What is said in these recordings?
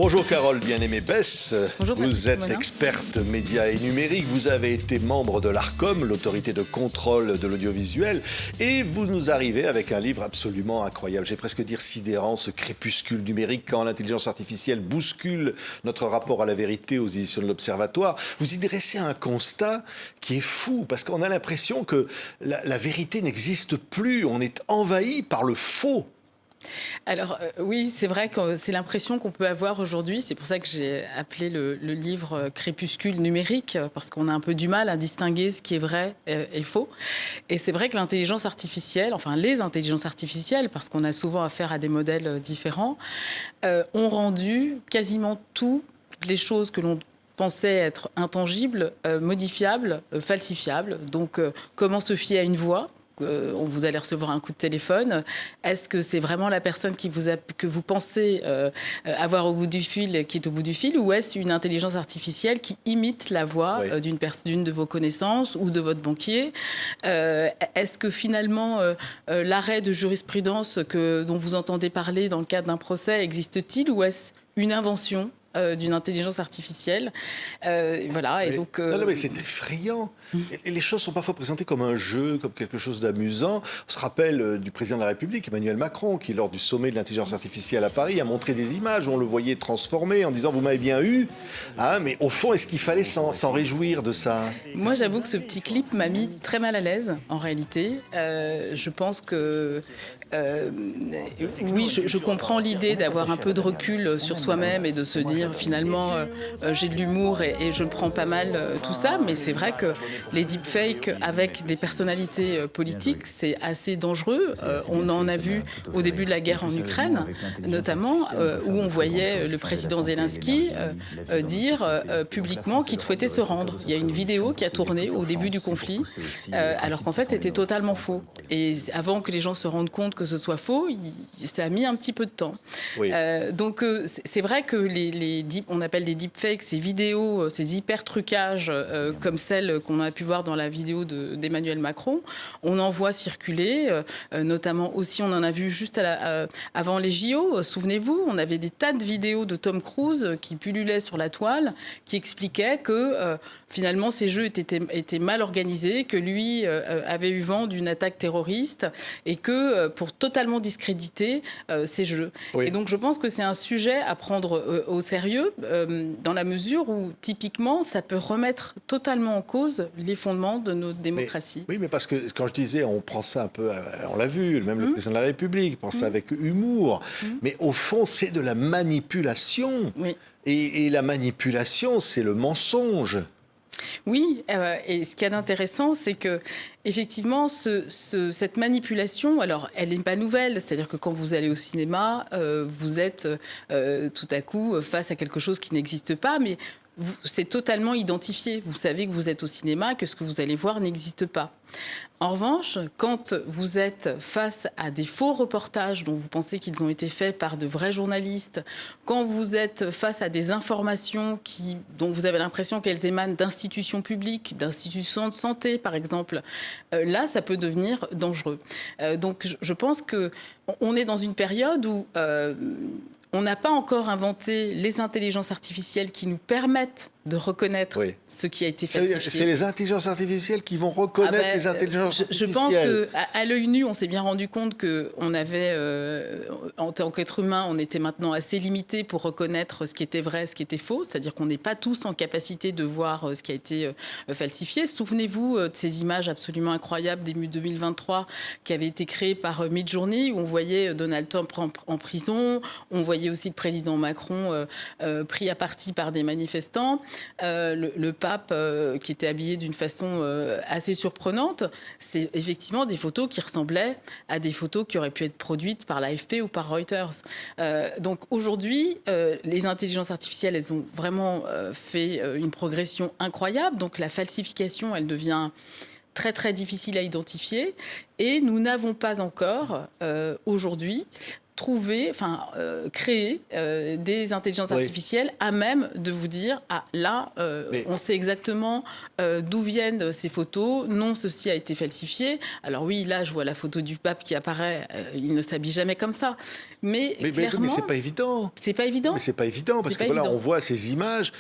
Bonjour Carole bien-aimée Bess, Bonjour, vous êtes Monin. experte médias et numérique, vous avez été membre de l'ARCOM, l'autorité de contrôle de l'audiovisuel, et vous nous arrivez avec un livre absolument incroyable, j'ai presque dire sidérant, ce crépuscule numérique quand l'intelligence artificielle bouscule notre rapport à la vérité aux éditions de l'Observatoire. Vous y dressez un constat qui est fou, parce qu'on a l'impression que la vérité n'existe plus, on est envahi par le faux. Alors oui, c'est vrai que c'est l'impression qu'on peut avoir aujourd'hui. C'est pour ça que j'ai appelé le livre Crépuscule numérique, parce qu'on a un peu du mal à distinguer ce qui est vrai et faux. Et c'est vrai que l'intelligence artificielle, enfin les intelligences artificielles, parce qu'on a souvent affaire à des modèles différents, ont rendu quasiment toutes les choses que l'on pensait être intangibles, modifiables, falsifiables. Donc comment se fier à une voix ? Vous allez recevoir un coup de téléphone. Est-ce que c'est vraiment la personne que vous pensez avoir au bout du fil qui est au bout du fil, ou est-ce une intelligence artificielle qui imite la voix d'une de vos connaissances ou de votre banquier? Est-ce que finalement l'arrêt de jurisprudence dont vous entendez parler dans le cadre d'un procès existe-t-il, ou est-ce une invention d'une intelligence artificielle, voilà. Et donc, non, mais c'est effrayant. Et les choses sont parfois présentées comme un jeu, comme quelque chose d'amusant. On se rappelle du président de la République, Emmanuel Macron, qui, lors du sommet de l'intelligence artificielle à Paris, a montré des images où on le voyait transformé en disant « vous m'avez bien eu ». Mais au fond, est-ce qu'il fallait s'en réjouir de ça? Moi, j'avoue que ce petit clip m'a mis très mal à l'aise, en réalité. Je pense que... oui, je comprends l'idée d'avoir un peu de recul sur soi-même et de se dire finalement j'ai de l'humour et je prends pas mal tout ça, mais c'est vrai que les deepfakes avec des personnalités politiques, c'est assez dangereux. On en a vu au début de la guerre en Ukraine, notamment, où on voyait le président Zelensky dire publiquement qu'il souhaitait se rendre. Il y a une vidéo qui a tourné au début du conflit, alors qu'en fait c'était totalement faux. Et avant que les gens se rendent compte que ce soit faux, ça a mis un petit peu de temps. Oui. Donc c'est vrai que on appelle des deepfakes, ces vidéos, ces hyper trucages comme celle qu'on a pu voir dans la vidéo d'Emmanuel Macron, on en voit circuler, notamment aussi on en a vu juste avant les JO, souvenez-vous, on avait des tas de vidéos de Tom Cruise qui pullulaient sur la toile, qui expliquaient que finalement ces jeux étaient mal organisés, que lui avait eu vent d'une attaque terroriste et que pour totalement discréditer ces jeux. Oui. Et donc je pense que c'est un sujet à prendre au sérieux, dans la mesure où, typiquement, ça peut remettre totalement en cause les fondements de notre démocratie. Oui, mais parce que quand je disais, on prend ça un peu, on l'a vu, même le président de la République prend ça avec humour, mais au fond, c'est de la manipulation. Oui. Et la manipulation, c'est le mensonge. Oui, et ce qu'il y a d'intéressant, c'est que effectivement, cette manipulation, alors elle n'est pas nouvelle, c'est-à-dire que quand vous allez au cinéma, vous êtes tout à coup face à quelque chose qui n'existe pas, mais c'est totalement identifié. Vous savez que vous êtes au cinéma, que ce que vous allez voir n'existe pas. En revanche, quand vous êtes face à des faux reportages dont vous pensez qu'ils ont été faits par de vrais journalistes, quand vous êtes face à des informations dont vous avez l'impression qu'elles émanent d'institutions publiques, d'institutions de santé, par exemple, là, ça peut devenir dangereux. Donc, je pense qu'on est dans une période où on n'a pas encore inventé les intelligences artificielles qui nous permettent de reconnaître ce qui a été falsifié. C'est les intelligences artificielles qui vont reconnaître les intelligences artificielles. Je pense qu'à l'œil nu, on s'est bien rendu compte qu'on avait, en tant qu'être humain, on était maintenant assez limité pour reconnaître ce qui était vrai, ce qui était faux. C'est-à-dire qu'on n'est pas tous en capacité de voir ce qui a été falsifié. Souvenez-vous de ces images absolument incroyables début 2023 qui avaient été créées par Midjourney, où on voyait Donald Trump en prison, on voyait aussi le président Macron pris à partie par des manifestants. Le pape qui était habillé d'une façon assez surprenante, c'est effectivement des photos qui ressemblaient à des photos qui auraient pu être produites par l'AFP ou par Reuters. Donc aujourd'hui, les intelligences artificielles, elles ont vraiment fait une progression incroyable. Donc la falsification, elle devient très très difficile à identifier et nous n'avons pas encore aujourd'hui créer des intelligences artificielles à même de vous dire on sait exactement d'où viennent ces photos, non, ceci a été falsifié. Alors oui, là, je vois la photo du pape qui apparaît, il ne s'habille jamais comme ça. Mais clairement... Mais c'est pas évident. C'est pas évident. Mais c'est pas évident, parce que voilà, on voit ces images,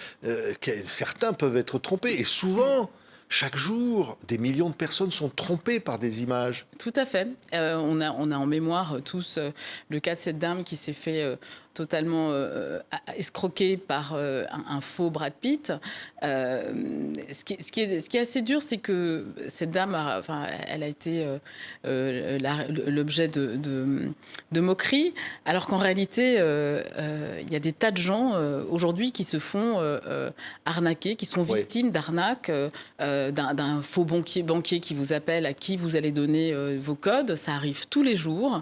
certains peuvent être trompés, et souvent... Chaque jour, des millions de personnes sont trompées par des images. Tout à fait. On a en mémoire tous le cas de cette dame qui s'est fait totalement escroquer par un faux Brad Pitt. Ce qui est assez dur, c'est que cette dame, elle a été l'objet de moqueries, alors qu'en réalité, il y a des tas de gens aujourd'hui qui se font arnaquer, qui sont victimes d'arnaques, d'un faux banquier qui vous appelle, à qui vous allez donner vos codes. Ça arrive tous les jours.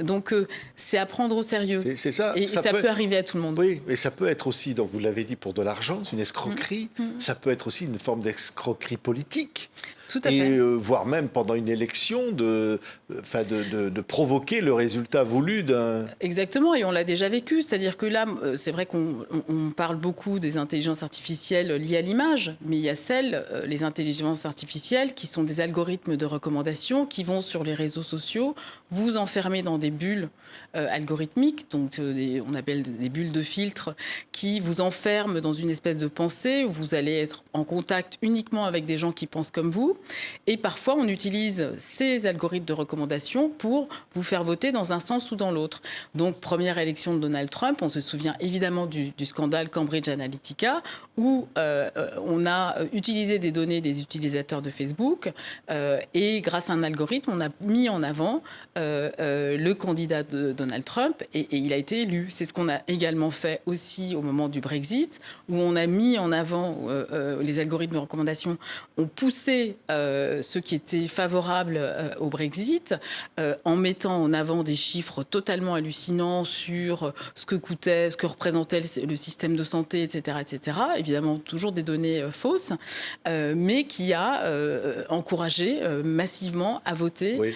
Donc, c'est à prendre au sérieux. C'est ça. Et ça peut arriver à tout le monde. Oui, mais ça peut être aussi, donc vous l'avez dit, pour de l'argent, c'est une escroquerie. Ça peut être aussi une forme d'escroquerie politique. Tout à fait. Voire même pendant une élection, de provoquer le résultat voulu d'un... Exactement, et on l'a déjà vécu. C'est-à-dire que là, c'est vrai qu'on parle beaucoup des intelligences artificielles liées à l'image, mais il y a les intelligences artificielles, qui sont des algorithmes de recommandation, qui vont sur les réseaux sociaux, vous enfermer dans des bulles algorithmiques, donc on appelle des bulles de filtre, qui vous enferment dans une espèce de pensée, où vous allez être en contact uniquement avec des gens qui pensent comme vous. Et parfois, on utilise ces algorithmes de recommandation pour vous faire voter dans un sens ou dans l'autre. Donc, première élection de Donald Trump, on se souvient évidemment du scandale Cambridge Analytica, où on a utilisé des données des utilisateurs de Facebook et grâce à un algorithme, on a mis en avant le candidat de Donald Trump et il a été élu. C'est ce qu'on a également fait aussi au moment du Brexit, où on a mis en avant les algorithmes de recommandation, ont poussé ceux qui étaient favorables au Brexit en mettant en avant des chiffres totalement hallucinants sur ce que coûtait, ce que représentait le système de santé, etc., etc. Évidemment, toujours des données fausses, mais qui a encouragé massivement à voter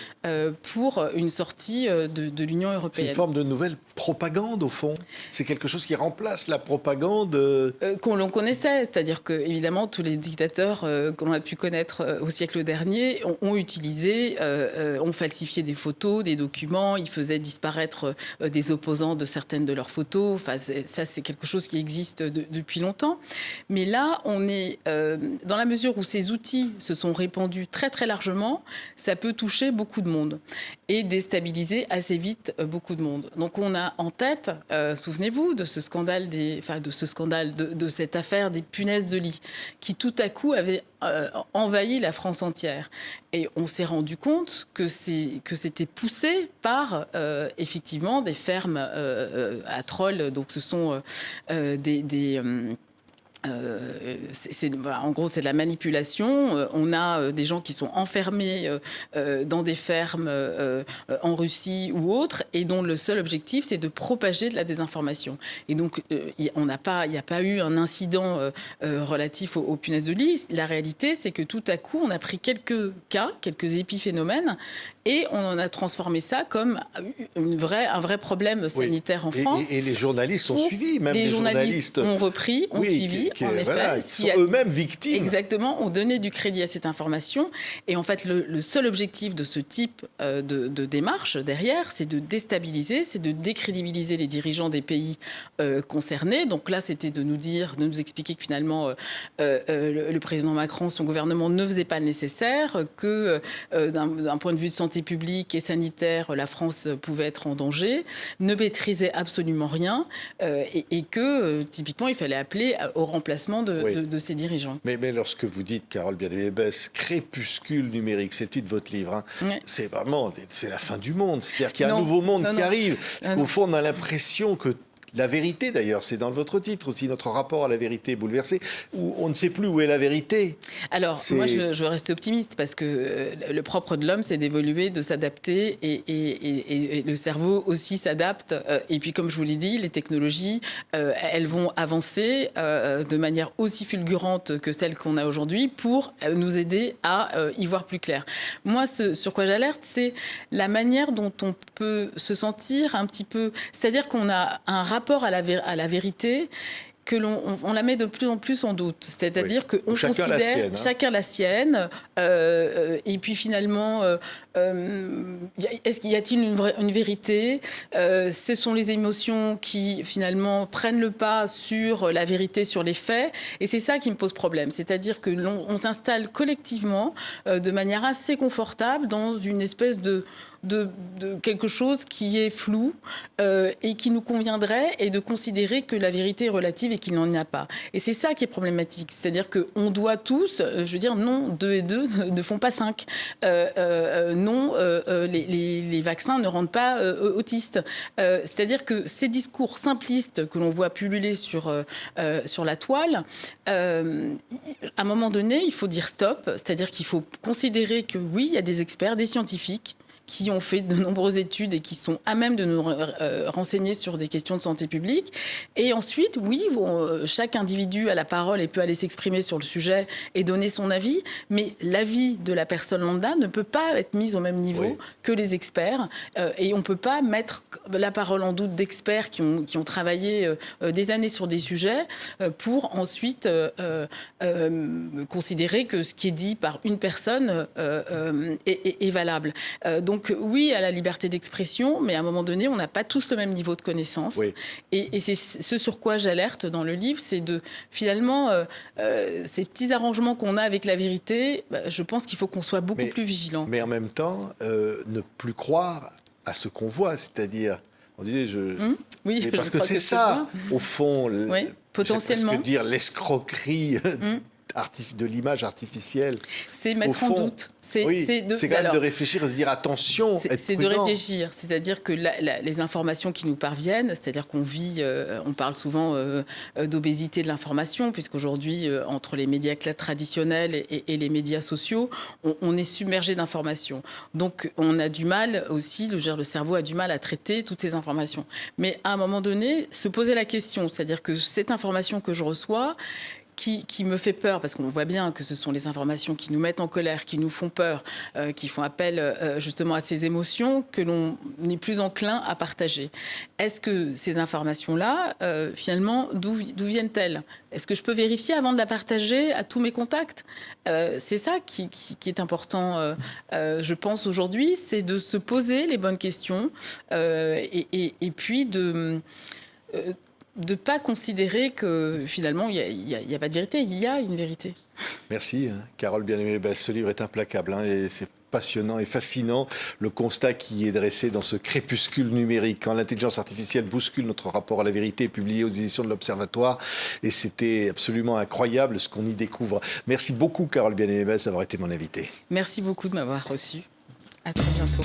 pour une sortie de l'Union européenne. C'est une forme de nouvelle propagande, au fond. C'est quelque chose qui remplace la propagande... qu'on l'on connaissait. C'est-à-dire que, évidemment, tous les dictateurs qu'on a pu connaître au siècle dernier ont falsifié des photos, des documents, ils faisaient disparaître des opposants de certaines de leurs photos. Enfin, ça, c'est quelque chose qui existe depuis longtemps. Mais là, on est dans la mesure où ces outils se sont répandus très, très largement, ça peut toucher beaucoup de monde et déstabiliser assez vite beaucoup de monde. Donc, on a en tête, souvenez-vous, de ce scandale, de cette affaire des punaises de lit, qui tout à coup avait envahi la France entière. Et on s'est rendu compte que c'était poussé par, effectivement, des fermes à trolls. Donc, ce sont en gros, c'est de la manipulation. On a des gens qui sont enfermés dans des fermes en Russie ou autres, et dont le seul objectif, c'est de propager de la désinformation. Et donc, il n'y a pas eu un incident relatif aux punaises de lit. La réalité, c'est que tout à coup, on a pris quelques cas, quelques épiphénomènes, et on en a transformé ça comme un vrai problème sanitaire en France. Et les journalistes ont suivi, même les journalistes ont repris, ont suivi. En effet, voilà, qui sont eux-mêmes victimes. Exactement, ont donné du crédit à cette information. Et en fait, le seul objectif de ce type de démarche derrière, c'est de déstabiliser, c'est de décrédibiliser les dirigeants des pays concernés. Donc là, c'était de nous expliquer que finalement, le président Macron, son gouvernement ne faisait pas le nécessaire, que d'un point de vue de santé publique et sanitaire, la France pouvait être en danger, ne maîtrisait absolument rien, et que, typiquement, il fallait appeler au remplacement de ces dirigeants. Mais lorsque vous dites, Carole Bialabès, crépuscule numérique, c'est le titre de votre livre, c'est vraiment la fin du monde. C'est-à-dire qu'il y a un nouveau monde qui arrive. Parce qu'au fond, on a l'impression que La vérité, d'ailleurs, c'est dans votre titre aussi, notre rapport à la vérité est bouleversé, où on ne sait plus où est la vérité. Alors, moi, je veux rester optimiste parce que le propre de l'homme, c'est d'évoluer, de s'adapter et le cerveau aussi s'adapte. Et puis, comme je vous l'ai dit, les technologies, elles vont avancer de manière aussi fulgurante que celle qu'on a aujourd'hui pour nous aider à y voir plus clair. Moi, ce sur quoi j'alerte, c'est la manière dont on peut se sentir un petit peu... C'est-à-dire qu'on a un rapport à la vérité que on la met de plus en plus en doute. C'est-à-dire qu'on considère chacun la sienne. Et puis finalement, y a-t-il une vérité ? Ce sont les émotions qui finalement prennent le pas sur la vérité, sur les faits. Et c'est ça qui me pose problème. C'est-à-dire que on s'installe collectivement de manière assez confortable dans une espèce de quelque chose qui est flou et qui nous conviendrait, et de considérer que la vérité est relative et qu'il n'en a pas. Et c'est ça qui est problématique. C'est-à-dire qu'on doit tous, je veux dire, non, 2 et 2 ne font pas 5. Non, les vaccins ne rendent pas autistes. C'est-à-dire que ces discours simplistes que l'on voit pulluler sur la toile, à un moment donné, il faut dire stop. C'est-à-dire qu'il faut considérer que oui, il y a des experts, des scientifiques qui ont fait de nombreuses études et qui sont à même de nous renseigner sur des questions de santé publique. Et ensuite, oui, chaque individu a la parole et peut aller s'exprimer sur le sujet et donner son avis, mais l'avis de la personne lambda ne peut pas être mis au même niveau que les experts. Et on ne peut pas mettre la parole en doute d'experts qui ont travaillé des années sur des sujets pour ensuite considérer que ce qui est dit par une personne est valable. Donc oui, à la liberté d'expression, mais à un moment donné, on n'a pas tous le même niveau de connaissance. Oui. Et c'est ce sur quoi j'alerte dans le livre, c'est de finalement ces petits arrangements qu'on a avec la vérité. Je pense qu'il faut qu'on soit beaucoup plus vigilant. Mais en même temps, ne plus croire à ce qu'on voit, c'est-à-dire, on disait, oui, parce que c'est ça, au fond, potentiellement, presque dire l'escroquerie. De l'image artificielle. C'est mettre en doute. C'est quand même de réfléchir et de dire attention, c'est de réfléchir. C'est-à-dire que les informations qui nous parviennent, c'est-à-dire qu'on vit, on parle souvent d'obésité de l'information, puisqu'aujourd'hui, entre les médias traditionnels et les médias sociaux, on est submergé d'informations. Donc, on a du mal aussi, le cerveau a du mal à traiter toutes ces informations. Mais à un moment donné, se poser la question, c'est-à-dire que cette information que je reçois, qui me fait peur, parce qu'on voit bien que ce sont les informations qui nous mettent en colère, qui nous font peur, qui font appel justement à ces émotions que l'on n'est plus enclin à partager. Est-ce que ces informations-là, finalement, d'où viennent-elles ? Est-ce que je peux vérifier avant de la partager à tous mes contacts ? C'est ça qui est important, je pense, aujourd'hui, c'est de se poser les bonnes questions et puis de ne pas considérer que finalement il y a pas de vérité, il y a une vérité. Merci Carole Bien-Aimée. Ce livre est implacable et c'est passionnant et fascinant, le constat qui est dressé dans ce crépuscule numérique. Quand l'intelligence artificielle bouscule notre rapport à la vérité, publié aux éditions de l'Observatoire, et c'était absolument incroyable ce qu'on y découvre. Merci beaucoup Carole Bien-Aimée d'avoir été mon invitée. Merci beaucoup de m'avoir reçu. À très bientôt.